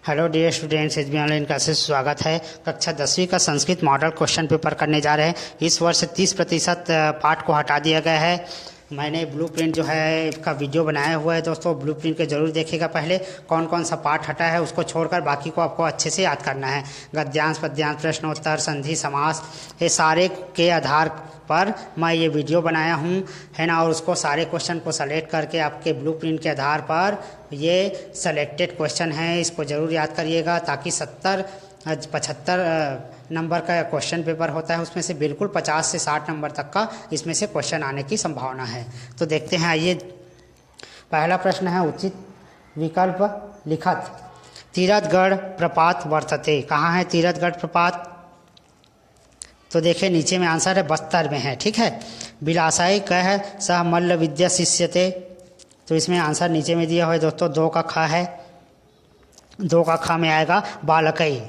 Hello dear students, H B online classes स्वागत है। कक्षा 10वीं का संस्कृत मॉडल क्वेश्चन पेपर करने जा रहे हैं। इस वर्ष 30% पार्ट को हटा दिया गया है। मैंने ब्लूप्रिंट जो है का वीडियो बनाया हुआ है दोस्तों, ब्लूप्रिंट के जरूर देखिएगा। पहले कौन कौन सा पार्ट हटा है उसको छोड़कर बाकी को आपको अच्छे से याद करना है। गद्यांश, पद्यांश, प्रश्नोत्तर, संधि, समास, ये सारे के आधार पर मैं ये वीडियो बनाया हूँ, है ना। और उसको सारे क्वेश्चन को सेलेक्ट करके आपके ब्लूप्रिंट के आधार पर ये सेलेक्टेड क्वेश्चन है, इसको ज़रूर याद करिएगा ताकि 75 नंबर का क्वेश्चन पेपर होता है, उसमें से बिल्कुल 50 से 60 नंबर तक का इसमें से क्वेश्चन आने की संभावना है। तो देखते हैं, आइए। पहला प्रश्न है, उचित विकल्प लिखत। तीरथगढ़ प्रपात वर्तते। कहाँ है तीरथगढ़ प्रपात? तो देखिए नीचे में आंसर है, बस्तर में है, ठीक है। बिलासाई कह सह मल्ल विद्या शिष्यते। तो इसमें आंसर नीचे में दिया हुआ है दोस्तों, 2 का ख है। 2 का ख में आएगा बालकई।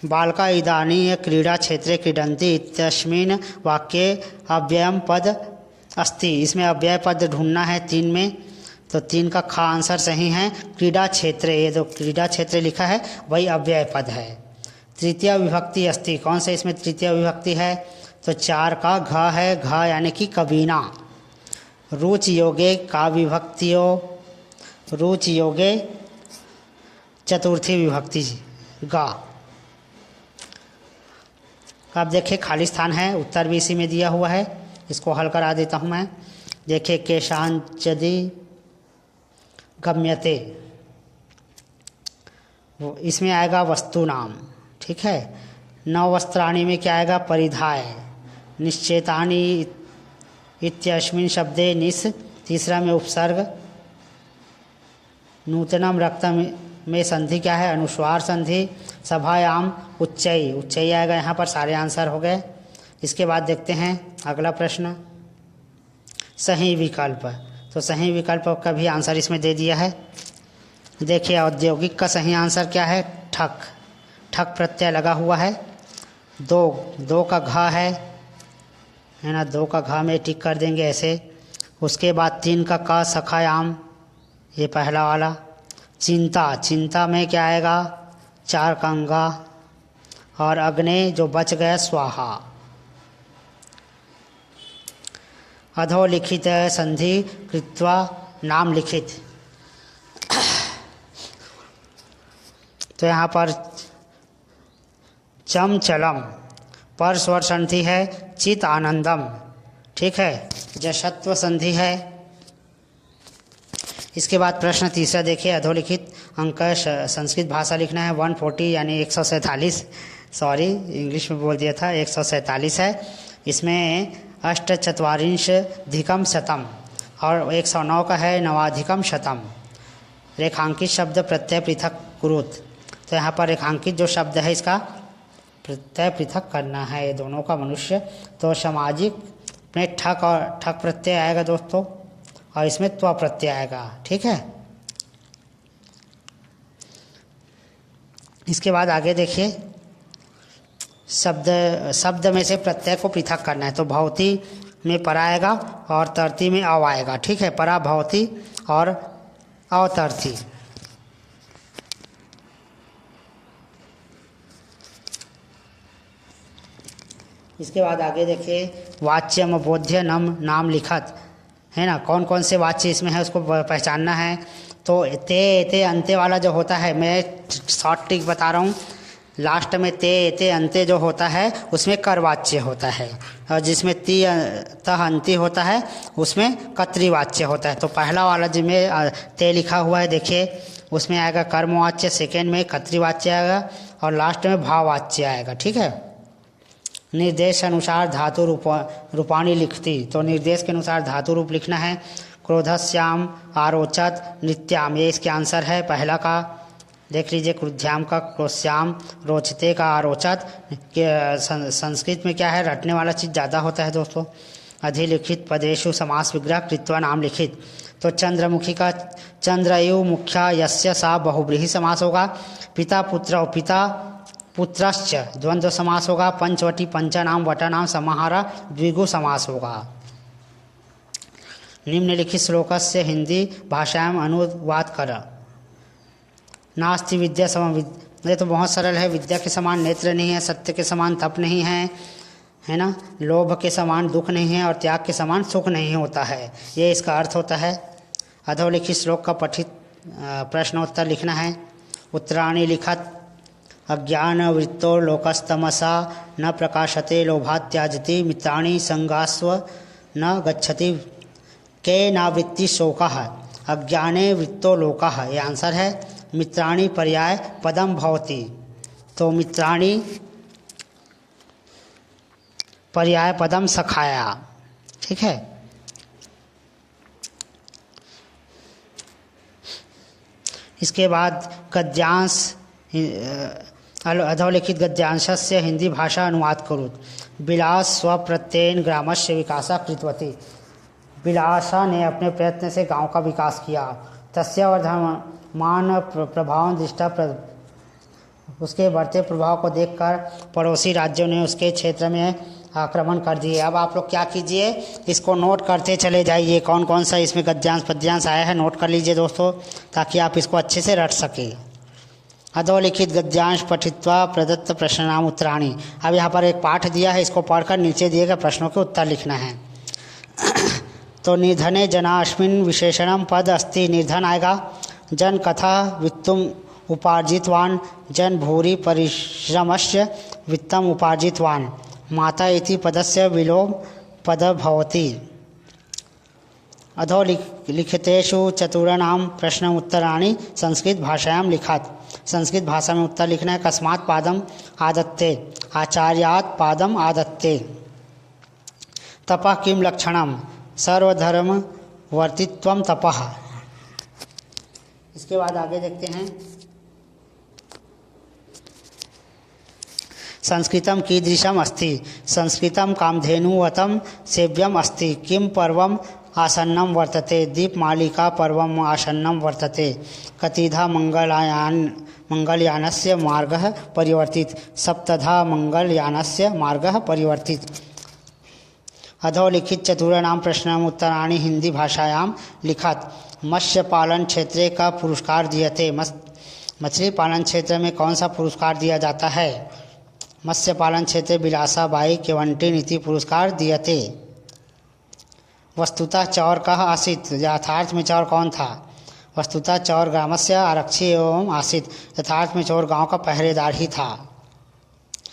बालका इदानीय क्रीड़ा क्षेत्रे क्रीडन्ति इत्यस्मिन् वाक्ये अव्ययम पद अस्ति। इसमें अव्यय पद ढूंढना है 3 में, तो 3 का ख आंसर सही है। क्रीड़ा क्षेत्रे, ये जो क्रीड़ा क्षेत्र लिखा है वही अव्यय पद है। तृतीय विभक्ति अस्ति। कौन सा इसमें तृतीय विभक्ति है? तो 4 का घ है, घ यानी कि कबीना। रुच योगे का विभक्तियों, रुच योगे चतुर्थी विभक्ति गा। अब देखिए खाली स्थान है, उत्तर भी इसी में दिया हुआ है, इसको हल करा देता हूँ मैं। देखिए केशांचदि गम्यते, इसमें आएगा वस्तु नाम, ठीक है। नव वस्त्राणी में क्या आएगा? परिधाय। निश्चेतानी इत्यस्मिन् शब्दे निस, तीसरा में उपसर्ग। नूतनम रक्तम में संधि क्या है? अनुस्वार संधि। सभायाम उच्चई, उच्चई आएगा यहाँ पर। सारे आंसर हो गए। इसके बाद देखते हैं अगला प्रश्न, सही विकल्प। तो सही विकल्प का भी आंसर इसमें दे दिया है। देखिए औद्योगिक का सही आंसर क्या है? ठक। ठक प्रत्यय लगा हुआ है। 2 का घ है ना, 2 का घ में टिक कर देंगे ऐसे। उसके बाद 3 का क सखायाम, ये पहला वाला। चिंता, चिंता में क्या आएगा? 4 का अंगा। और अग्नि जो बच गया स्वाहा। अधोलिखित संधि कृत्वा नाम लिखित। तो यहाँ पर चम चलम पर स्वर संधि है, चित आनंदम, ठीक है। जशत्व संधि है। इसके बाद प्रश्न तीसरा देखिए, अधोलिखित अंक संस्कृत भाषा लिखना है 140 यानी 147, सॉरी इंग्लिश में बोल दिया था, 147 है। इसमें अष्टचत्वारिंशधिकम शतम और 109 का है नवाधिकम शतम। रेखांकित शब्द प्रत्यय पृथक कुरुत। तो यहाँ पर रेखांकित जो शब्द है इसका प्रत्यय पृथक करना है, ये दोनों का मनुष्य। तो सामाजिक में ठक और ठक प्रत्यय आएगा दोस्तों, और इसमें त्व प्रत्यय आएगा, ठीक है। इसके बाद आगे देखिए, शब्द में से प्रत्यय को पृथक करना है। तो भवती में परा आएगा और तरती में अव आएगा, ठीक है। परा भवती और अवतरती। इसके बाद आगे देखिए, वाच्यम बोध्य नाम लिखत, है ना। कौन कौन से वाच्य इसमें है उसको पहचानना है। तो ते अंते वाला जो होता है, मैं शॉर्ट ट्रिक बता रहा हूँ। लास्ट में ते अंते जो होता है उसमें करवाच्य होता है, और जिसमें ती तह अंति होता है उसमें कर्तृवाच्य होता है। तो पहला वाला जिसमें ते लिखा हुआ है देखिए, उसमें आएगा कर्मवाच्य, सेकेंड में कर्तृवाच्य आएगा, और लास्ट में भाववाच्य आएगा, ठीक है। निर्देश अनुसार धातु रूपाणी लिखती। तो निर्देश के अनुसार धातु रूप लिखना है। क्रोधस्याम आरोचत नित्याम, ये इसके आंसर है। पहला का देख लीजिए, क्रुध्याम का क्रोश्याम, रोचते का आरोचत। संस्कृत में क्या है, रटने वाला चीज़ ज़्यादा होता है दोस्तों। अधिलिखित पदेशु समास विग्रह कृत्वा नाम लिखित। तो चंद्रमुखी का चंद्रयु मुख्या यस्य सा बहुब्रीहि समास होगा। पिता पुत्र, पिता पुत्रश्च द्वंद्व समास होगा। पंचवटी पंचनाम वटनाम समाहारा द्विगु समास होगा। निम्नलिखित श्लोक से हिंदी भाषा में अनुवाद कर। नास्ति विद्या समम ये तो बहुत सरल है। विद्या के समान नेत्र नहीं है, सत्य के समान तप नहीं है ना, लोभ के समान दुख नहीं है और त्याग के समान सुख नहीं होता है। ये इसका अर्थ होता है। अधोलिखित श्लोक का पठित प्रश्नोत्तर लिखना है। उत्तराणि लिखत अज्ञान वृत्तो लोकस्तमसा न प्रकाशते लोभात् त्याजति मित्राणि संगास्व न गच्छति के नावृत्ति शोकः अज्ञाने वृत्तो लोकः। ये आंसर है। मित्राणि पर्याय पदम भवति, तो मित्राणि पर्याय पदम सखाया। ठीक है। इसके बाद गद्यांश अधोलिखित गद्यांशस्य हिंदी भाषा अनुवाद करुत। विलास स्वप्रत्ययन ग्रामस्य विकासा कृतवती। विलासा ने अपने प्रयत्न से गांव का विकास किया। तस्य वर्धमान प्रभाव दृष्टा उसके बढ़ते प्रभाव को देखकर पड़ोसी राज्यों ने उसके क्षेत्र में आक्रमण कर दिए। अब आप लोग क्या कीजिए, इसको नोट करते चले जाइए। कौन कौन सा इसमें गद्यांश पद्यांश आया है नोट कर लीजिए दोस्तों, ताकि आप इसको अच्छे से रट सके। अधोलिखित गद्यांश पठित्वा प्रदत्त प्रश्नानाम उत्तराणि। अब यहाँ पर एक पाठ दिया है, इसको पढ़कर नीचे दिए गए प्रश्नों के उत्तर लिखना है। तो निर्धने जनास्मिन् विशेषणम पद अस्ति। निर्धन आएगा। जन कथा वित्तम उपार्जितवान। जन भूरि परिश्रमस्य वित्तम उपार्जितवान। माता इति पदस्य विलोम पद भवति। अधोलिखितेषु चतुर्णां प्रश्न उत्तराणि संस्कृत भाषायां लिखात। संस्कृत भाषा में उत्तर लिखना है। कस्मात् पादम आदत्ते। आचार्यात् पादम आदत्ते। तपः किं लक्षणम। सर्वधर्म वर्तित्वम तपः। इसके बाद आगे देखते हैं। संस्कृतम कीदृशम अस्ति। संस्कृतम कामधेनुवतं सेव्यम अस्ति। किम पर्वम आसन्नम वर्तते। दीपमालिका पर्वम आसन्नम वर्तते। कतिधा मंगलयानस्य मार्गः परिवर्तित। सप्तधा मंगलयानस्य मार्गः परिवर्तित। अधोलिखित चतुर्णाम प्रश्नानाम उत्तराणि हिंदी भाषायां लिखात। मत्स्य पालन क्षेत्र का पुरस्कार दीयते। मछली पालन क्षेत्र में कौन सा पुरस्कार दिया जाता है। मत्स्य पालन क्षेत्र विलासाबाई केवंटी नीति पुरस्कार दीयते। वस्तुतः चौर कः आसीत्। यथार्थ में चौर कौन था। वस्तुतः चौर ग्रामस्य आरक्षी एवं आसीत्। यथार्थ में चौर गांव का पहरेदार ही था।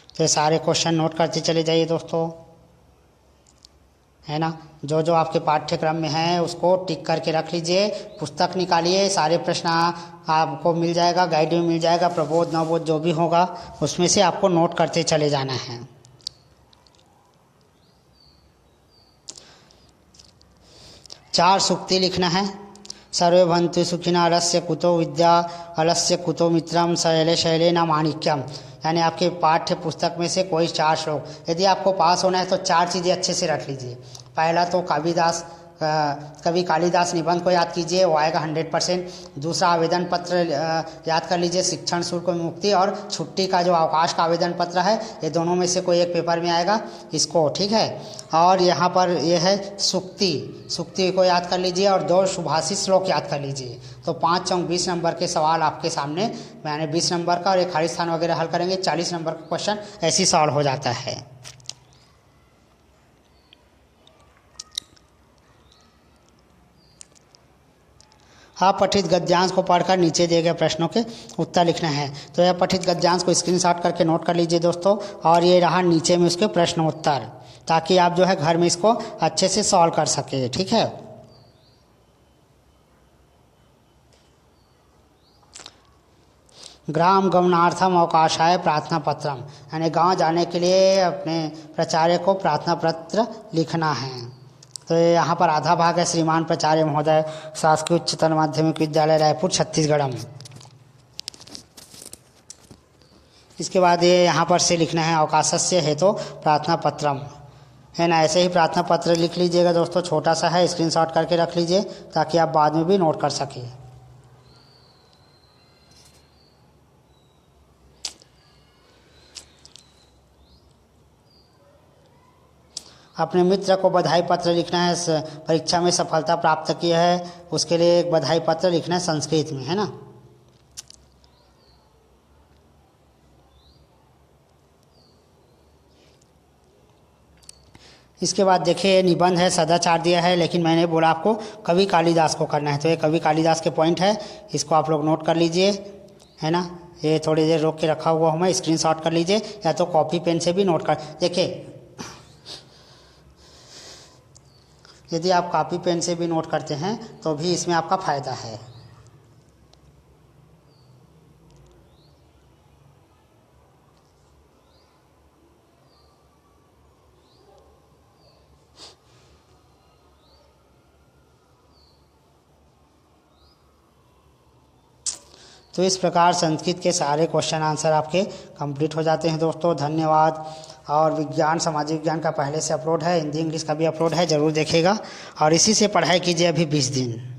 तो ये सारे क्वेश्चन नोट करते चले जाइए दोस्तों, है ना। जो जो आपके पाठ्यक्रम में है उसको टिक करके रख लीजिए। पुस्तक निकालिए, सारे प्रश्न आपको मिल जाएगा, गाइड में मिल जाएगा। प्रबोध नवबोध जो भी होगा उसमें से आपको नोट करते चले जाना है। चार सूक्ति लिखना है। सर्वे भवन्तु सुखिनः अलस्य कुतो विद्या अलस्य कुतो मित्रम शैले शैले न माणिक्यम। यानी आपके पाठ्य पुस्तक में से कोई चार श्लोक, यदि आपको पास होना है तो चार चीज़ें अच्छे से रख लीजिए। पहला तो कवि कालिदास निबंध को याद कीजिए, वो आएगा 100%। दूसरा आवेदन पत्र याद कर लीजिए, शिक्षण शुल्क मुक्ति और छुट्टी का जो अवकाश का आवेदन पत्र है, ये दोनों में से कोई एक पेपर में आएगा, इसको। ठीक है। और यहाँ पर ये है सुक्ति को याद कर लीजिए और 2 सुभाषित श्लोक याद कर लीजिए। तो 5 चौक 20 नंबर के सवाल आपके सामने, मैंने 20 नंबर का और एक खाली स्थान वगैरह हल करेंगे। 40 नंबर का क्वेश्चन ऐसी सॉल्व हो जाता है। अपठित गद्यांश को पढ़कर नीचे दिए गए प्रश्नों के उत्तर लिखना है। तो यह पठित गद्यांश को स्क्रीनशॉट करके नोट कर लीजिए दोस्तों, और ये रहा नीचे में उसके प्रश्न उत्तर, ताकि आप जो है घर में इसको अच्छे से सॉल्व कर सके। ठीक है। ग्राम गमनार्थम अवकाशाय प्रार्थना पत्रम। यानी गांव जाने के लिए अपने प्राचार्य को प्रार्थना पत्र लिखना है। तो यहाँ पर आधा भाग है। श्रीमान प्राचार्य महोदय, शासकीय उच्चतर माध्यमिक विद्यालय रायपुर छत्तीसगढ़। इसके बाद ये यहाँ पर से लिखना है अवकाशस्य हेतु प्रार्थना पत्रम, है ना। ऐसे ही प्रार्थना पत्र लिख लीजिएगा दोस्तों, छोटा सा है, स्क्रीनशॉट करके रख लीजिए ताकि आप बाद में भी नोट कर सकें। अपने मित्र को बधाई पत्र लिखना है। परीक्षा में सफलता प्राप्त की है उसके लिए एक बधाई पत्र लिखना है संस्कृत में, है ना। इसके बाद देखिए निबंध है, सदाचार दिया है, लेकिन मैंने बोला आपको कवि कालिदास को करना है, तो ये कवि कालिदास के पॉइंट है, इसको आप लोग नोट कर लीजिए, है ना। ये थोड़ी देर रोक के रखा हुआ हूँ मैं, स्क्रीनशॉट कर लीजिए या तो कॉपी पेन से भी नोट कर। देखिए यदि आप कॉपी पेन से भी नोट करते हैं तो भी इसमें आपका फ़ायदा है। तो इस प्रकार संस्कृत के सारे क्वेश्चन आंसर आपके कंप्लीट हो जाते हैं दोस्तों। धन्यवाद। और विज्ञान, सामाजिक विज्ञान का पहले से अपलोड है, हिंदी इंग्लिश का भी अपलोड है, ज़रूर देखिएगा और इसी से पढ़ाई कीजिए अभी 20 दिन।